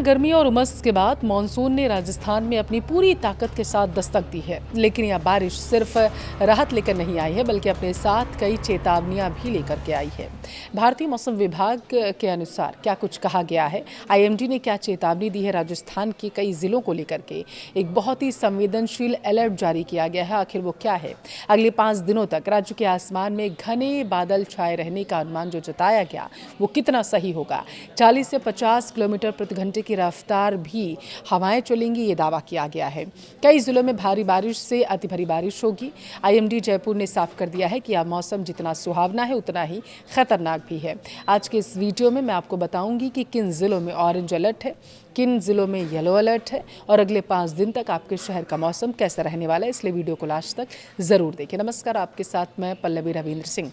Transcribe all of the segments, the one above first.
गर्मी और उमस के बाद मानसून ने राजस्थान में अपनी पूरी ताकत के साथ दस्तक दी है। लेकिन यह बारिश सिर्फ राहत लेकर नहीं आई है, बल्कि अपने साथ कई चेतावनियां भी लेकर के आई है। भारतीय मौसम विभाग के अनुसार क्या कुछ कहा गया है, आईएमडी ने क्या चेतावनी दी है, राजस्थान के कई जिलों को लेकर के एक बहुत ही संवेदनशील अलर्ट जारी किया गया है। आखिर वो क्या है? अगले 5 दिनों तक राज्य के आसमान में घने बादल छाए रहने का अनुमान जो जताया गया वो कितना सही होगा? 40 से 50 किलोमीटर प्रति घंटे की रफ्तार भी हवाएं चलेंगी, ये दावा किया गया है। कई जिलों में भारी बारिश से अति भारी बारिश होगी। आईएमडी जयपुर ने साफ कर दिया है कि यह मौसम जितना सुहावना है उतना ही खतरनाक भी है। आज के इस वीडियो में मैं आपको बताऊंगी कि किन जिलों में ऑरेंज अलर्ट है, किन जिलों में येलो अलर्ट है और अगले 5 दिन तक आपके शहर का मौसम कैसा रहने वाला है। इसलिए वीडियो को लास्ट तक जरूर देखें। नमस्कार, आपके साथ मैं पल्लवी रविंद्र सिंह।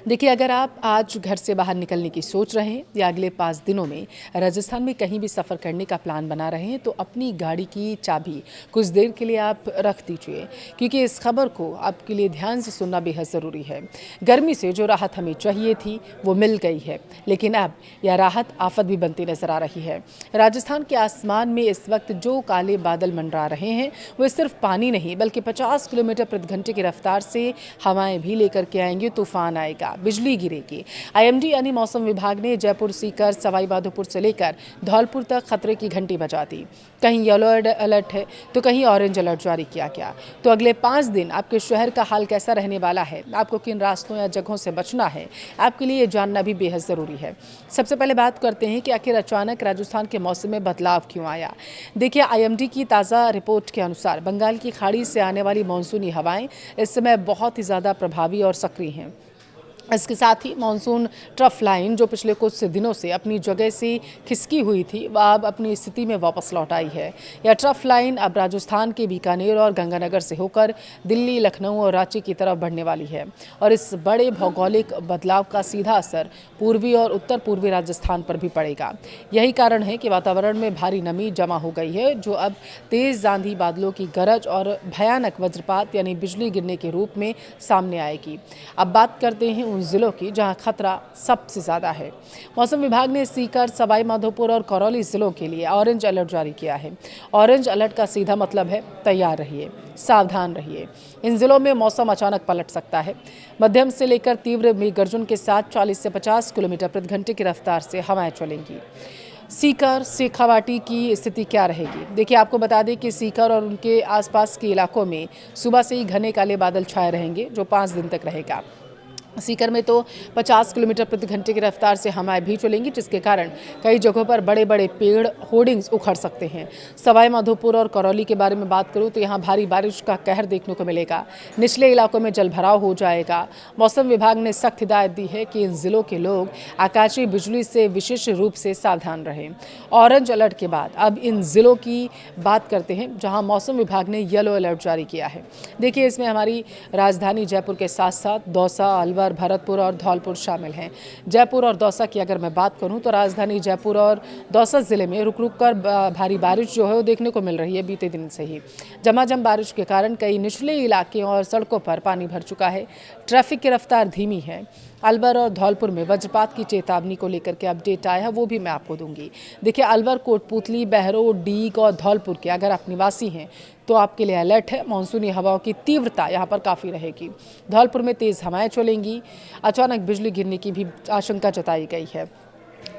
देखिए, अगर आप आज घर से बाहर निकलने की सोच रहे हैं या अगले 5 दिनों में राजस्थान में कहीं भी सफ़र करने का प्लान बना रहे हैं तो अपनी गाड़ी की चाबी कुछ देर के लिए आप रख दीजिए, क्योंकि इस खबर को आपके लिए ध्यान से सुनना बेहद ज़रूरी है। गर्मी से जो राहत हमें चाहिए थी वो मिल गई है, लेकिन अब यह राहत आफत भी बनती नजर आ रही है। राजस्थान के आसमान में इस वक्त जो काले बादल मंडरा रहे हैं वो सिर्फ पानी नहीं बल्कि 50 किलोमीटर प्रति घंटे की रफ्तार से हवाएं भी लेकर के आएंगी, तूफान आएगा, बिजली गिरेगी। आईएमडी यानी मौसम विभाग ने जयपुर, सीकर, सवाई माधोपुर से लेकर धौलपुर तक खतरे की घंटी बजा दी। कहीं येलो अलर्ट है तो कहीं ऑरेंज अलर्ट जारी किया गया। तो अगले 5 दिन आपके शहर का हाल कैसा रहने वाला है, आपको किन रास्तों या जगहों से बचना है, आपके लिए जानना भी बेहद ज़रूरी है। सबसे पहले बात करते हैं कि आखिर अचानक राजस्थान के मौसम में बदलाव क्यों आया। देखिए, आईएमडी की ताज़ा रिपोर्ट के अनुसार बंगाल की खाड़ी से आने वाली मानसूनी हवाएं इस समय बहुत ही ज़्यादा प्रभावी और सक्रिय हैं। इसके साथ ही मानसून ट्रफ लाइन जो पिछले कुछ दिनों से अपनी जगह से खिसकी हुई थी वह अब अपनी स्थिति में वापस लौट आई है। यह ट्रफ लाइन अब राजस्थान के बीकानेर और गंगानगर से होकर दिल्ली, लखनऊ और रांची की तरफ बढ़ने वाली है और इस बड़े भौगोलिक बदलाव का सीधा असर पूर्वी और उत्तर पूर्वी राजस्थान पर भी पड़ेगा। यही कारण है कि वातावरण में भारी नमी जमा हो गई है, जो अब तेज आंधी, बादलों की गरज और भयानक वज्रपात यानी बिजली गिरने के रूप में सामने आएगी। अब बात करते हैं उन जिलों की जहां खतरा सबसे ज्यादा है। मौसम विभाग ने सीकर, सवाई माधोपुर और करौली जिलों के लिए ऑरेंज अलर्ट जारी किया है। ऑरेंज अलर्ट का सीधा मतलब है तैयार रहिए, सावधान रहिए। इन जिलों में मौसम अचानक पलट सकता है। मध्यम से लेकर तीव्र मेघ गर्जन के साथ 40 से 50 किलोमीटर प्रति घंटे की रफ्तार से हवाएं चलेंगी। सीकर, शेखावाटी की स्थिति क्या रहेगी? देखिए, आपको बता दें कि सीकर और उनके आसपास के इलाकों में सुबह से ही घने काले बादल छाए रहेंगे, जो 5 दिन तक रहेगा। सीकर में तो 50 किलोमीटर प्रति घंटे की रफ्तार से हवाएं भी चलेंगी, जिसके कारण कई जगहों पर बड़े बड़े पेड़, होर्डिंग्स उखड़ सकते हैं। सवाई माधोपुर और करौली के बारे में बात करूं तो यहां भारी बारिश का कहर देखने को मिलेगा। निचले इलाकों में जलभराव हो जाएगा। मौसम विभाग ने सख्त हिदायत दी है कि इन जिलों के लोग आकाशीय बिजली से विशेष रूप से सावधान रहें। ऑरेंज अलर्ट के बाद अब इन जिलों की बात करते हैं जहाँ मौसम विभाग ने येलो अलर्ट जारी किया है। देखिए, इसमें हमारी राजधानी जयपुर के साथ साथ दौसा, अलवर, भरतपुर और धौलपुर शामिल हैं। जयपुर और दौसा की अगर मैं बात करूं तो राजधानी जयपुर और दौसा जिले में रुक रुक कर भारी बारिश जो है वो देखने को मिल रही है बीते दिन से ही। झमाझम बारिश के कारण कई निचले इलाके और सड़कों पर पानी भर चुका है। ट्रैफिक की रफ्तार धीमी है। अलवर और धौलपुर में वज्रपात की चेतावनी को लेकर के अपडेट आया है, वो भी मैं आपको दूंगी। देखिए, अलवर, कोटपुतली, बहरोड, डीग और धौलपुर के अगर आप निवासी हैं तो आपके लिए अलर्ट है। मानसूनी हवाओं की तीव्रता यहाँ पर काफ़ी रहेगी। धौलपुर में तेज़ हवाएं चलेंगी। अचानक बिजली गिरने की भी आशंका जताई गई है।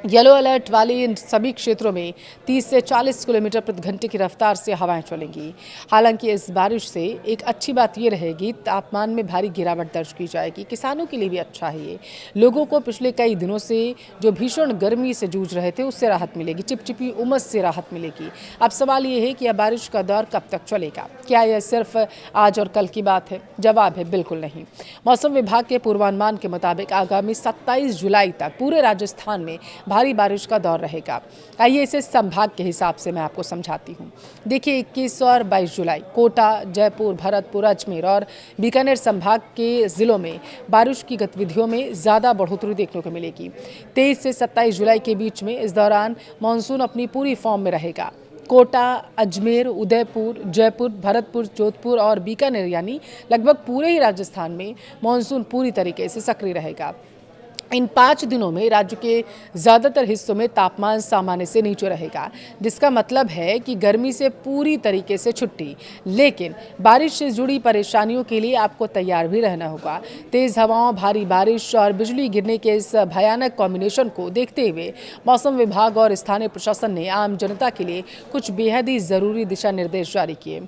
येलो अलर्ट वाले इन सभी क्षेत्रों में 30 से 40 किलोमीटर प्रति घंटे की रफ्तार से हवाएं चलेंगी। हालांकि इस बारिश से एक अच्छी बात ये रहेगी, तापमान में भारी गिरावट दर्ज की जाएगी। किसानों के लिए भी अच्छा है ये। लोगों को पिछले कई दिनों से जो भीषण गर्मी से जूझ रहे थे उससे राहत मिलेगी, चिपचिपी उमस से राहत मिलेगी। अब सवाल ये है कि यह बारिश का दौर कब तक चलेगा? क्या यह सिर्फ आज और कल की बात है? जवाब है बिल्कुल नहीं। मौसम विभाग के पूर्वानुमान के मुताबिक आगामी 27 जुलाई तक पूरे राजस्थान में भारी बारिश का दौर रहेगा। आइए इसे संभाग के हिसाब से मैं आपको समझाती हूँ। देखिए, 21 और 22 जुलाई कोटा, जयपुर, भरतपुर, अजमेर और बीकानेर संभाग के जिलों में बारिश की गतिविधियों में ज़्यादा बढ़ोतरी देखने को मिलेगी। 23 से 27 जुलाई के बीच में इस दौरान मानसून अपनी पूरी फॉर्म में रहेगा। कोटा, अजमेर, उदयपुर, जयपुर, भरतपुर, जोधपुर और बीकानेर यानी लगभग पूरे ही राजस्थान में मानसून पूरी तरीके से सक्रिय रहेगा। इन 5 दिनों में राज्य के ज़्यादातर हिस्सों में तापमान सामान्य से नीचे रहेगा, जिसका मतलब है कि गर्मी से पूरी तरीके से छुट्टी। लेकिन बारिश से जुड़ी परेशानियों के लिए आपको तैयार भी रहना होगा। तेज़ हवाओं, भारी बारिश और बिजली गिरने के इस भयानक कॉम्बिनेशन को देखते हुए मौसम विभाग और स्थानीय प्रशासन ने आम जनता के लिए कुछ बेहद ही ज़रूरी दिशा निर्देश जारी किए।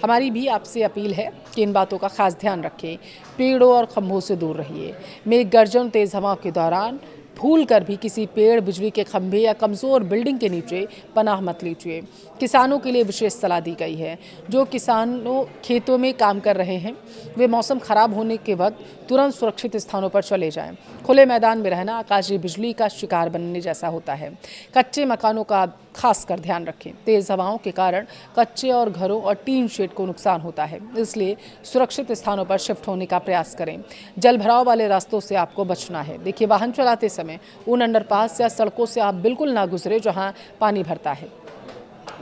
हमारी भी आपसे अपील है कि इन बातों का खास ध्यान रखें। पेड़ों और खंभों से दूर रहिए। मेघ गर्जन, तेज हवाओं के दौरान भूल कर भी किसी पेड़, बिजली के खंभे या कमज़ोर बिल्डिंग के नीचे पनाह मत लीजिए। किसानों के लिए विशेष सलाह दी गई है। जो किसानों खेतों में काम कर रहे हैं वे मौसम खराब होने के वक्त तुरंत सुरक्षित स्थानों पर चले जाएं। खुले मैदान में रहना आकाशीय बिजली का शिकार बनने जैसा होता है। कच्चे मकानों का खास कर ध्यान रखें। तेज हवाओं के कारण कच्चे और घरों और टीन शेड को नुकसान होता है, इसलिए सुरक्षित स्थानों पर शिफ्ट होने का प्रयास करें। जल भराव वाले रास्तों से आपको बचना है। देखिए, वाहन चलाते समय उन अंडरपास या सड़कों से आप बिल्कुल ना गुजरे जहां पानी भरता है।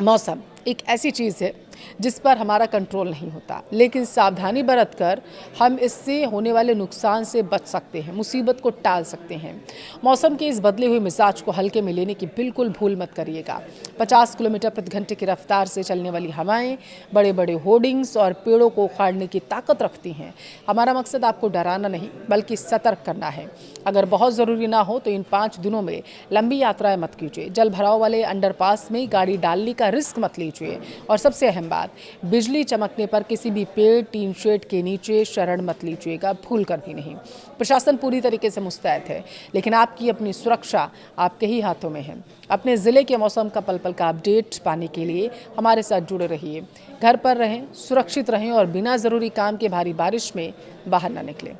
मौसम एक ऐसी चीज़ है जिस पर हमारा कंट्रोल नहीं होता, लेकिन सावधानी बरतकर हम इससे होने वाले नुकसान से बच सकते हैं, मुसीबत को टाल सकते हैं। मौसम के इस बदले हुए मिजाज को हल्के में लेने की बिल्कुल भूल मत करिएगा। 50 किलोमीटर प्रति घंटे की रफ्तार से चलने वाली हवाएं बड़े बड़े होर्डिंग्स और पेड़ों को उखाड़ने की ताकत रखती हैं। हमारा मकसद आपको डराना नहीं बल्कि सतर्क करना है। अगर बहुत ज़रूरी ना हो तो इन 5 दिनों में लंबी यात्राएं मत कीजिए। जल भराव वाले अंडरपास में गाड़ी डालने का रिस्क मत लीजिए। और सबसे अहम बात, बिजली चमकने पर किसी भी पेड़, टीन शेड के नीचे शरण मत लीजिएगा, भूल कर भी नहीं। प्रशासन पूरी तरीके से मुस्तैद है, लेकिन आपकी अपनी सुरक्षा आपके ही हाथों में है। अपने ज़िले के मौसम का पल पल का अपडेट पाने के लिए हमारे साथ जुड़े रहिए। घर पर रहें, सुरक्षित रहें और बिना ज़रूरी काम के भारी बारिश में बाहर न निकलें।